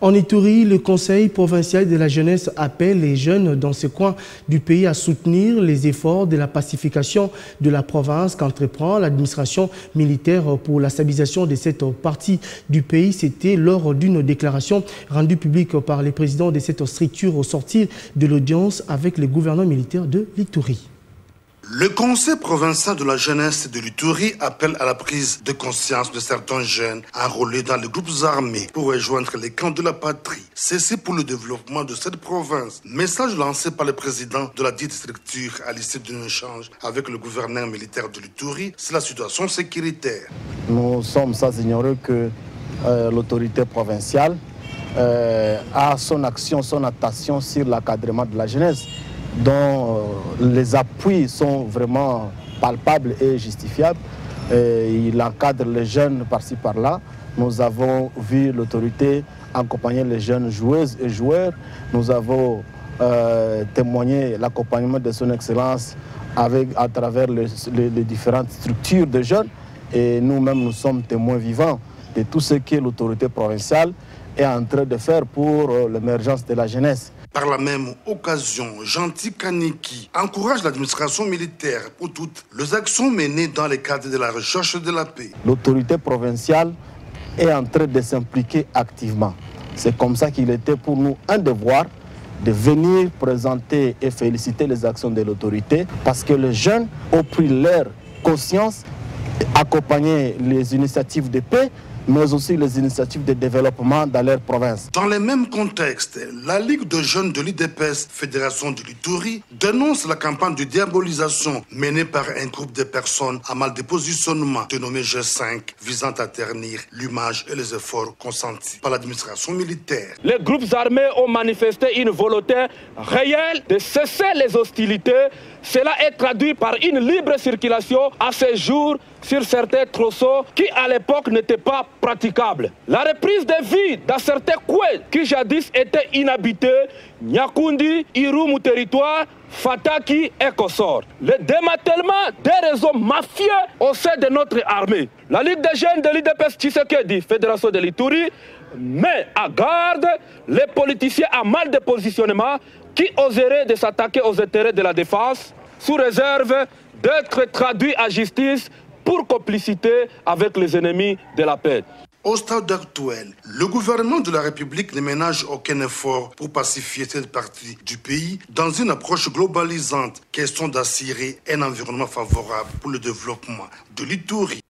En Ituri, le Conseil provincial de la jeunesse appelle les jeunes dans ce coin du pays à soutenir les efforts de la pacification de la province qu'entreprend l'administration militaire pour la stabilisation de cette partie du pays. C'était lors d'une déclaration rendue publique par les présidents de cette structure au sortir de l'audience avec le gouverneur militaire de l'Ituri. Le Conseil provincial de la jeunesse de l'Ituri appelle à la prise de conscience de certains jeunes enrôlés dans les groupes armés pour rejoindre les camps de la patrie. Ceci pour le développement de cette province. Message lancé par le président de la dite structure à l'issue d'un échange avec le gouverneur militaire de l'Ituri sur la situation sécuritaire. Nous sommes sans ignorer que l'autorité provinciale a son action, son attention sur l'encadrement de la jeunesse, dont les appuis sont vraiment palpables et justifiables. Il encadre les jeunes par-ci par-là. Nous avons vu l'autorité accompagner les jeunes joueuses et joueurs. Nous avons témoigné l'accompagnement de son Excellence à travers les différentes structures de jeunes. Et nous-mêmes, nous sommes témoins vivants de tout ce que l'autorité provinciale est en train de faire pour l'émergence de la jeunesse. Par la même occasion, Gentil Kaniki encourage l'administration militaire pour toutes les actions menées dans le cadre de la recherche de la paix. L'autorité provinciale est en train de s'impliquer activement. C'est comme ça qu'il était pour nous un devoir de venir présenter et féliciter les actions de l'autorité parce que les jeunes ont pris leur conscience, accompagner les initiatives de paix, mais aussi les initiatives de développement dans leur province. Dans le même contexte, la Ligue de jeunes de l'IDPS, Fédération de l'Ituri, dénonce la campagne de diabolisation menée par un groupe de personnes à mal de positionnement dénommé G5, visant à ternir l'image et les efforts consentis par l'administration militaire. Les groupes armés ont manifesté une volonté réelle de cesser les hostilités. Cela est traduit par une libre circulation à ce jour sur certains tronçons qui à l'époque n'étaient pas praticables. La reprise des vies dans certains coins qui jadis étaient inhabités, Nyakundi, Irumu territoire, Fataki et Kossor. Le démantèlement des réseaux mafieux au sein de notre armée. La Ligue des jeunes de l'IDPS Tshisekedi, Fédération de l'Ituri, met à garde les politiciens à mal de positionnement qui oseraient de s'attaquer aux intérêts de la défense sous réserve d'être traduits à justice pour complicité avec les ennemis de la paix. Au stade actuel, le gouvernement de la République ne ménage aucun effort pour pacifier cette partie du pays dans une approche globalisante, question d'assurer un environnement favorable pour le développement de l'Ituri.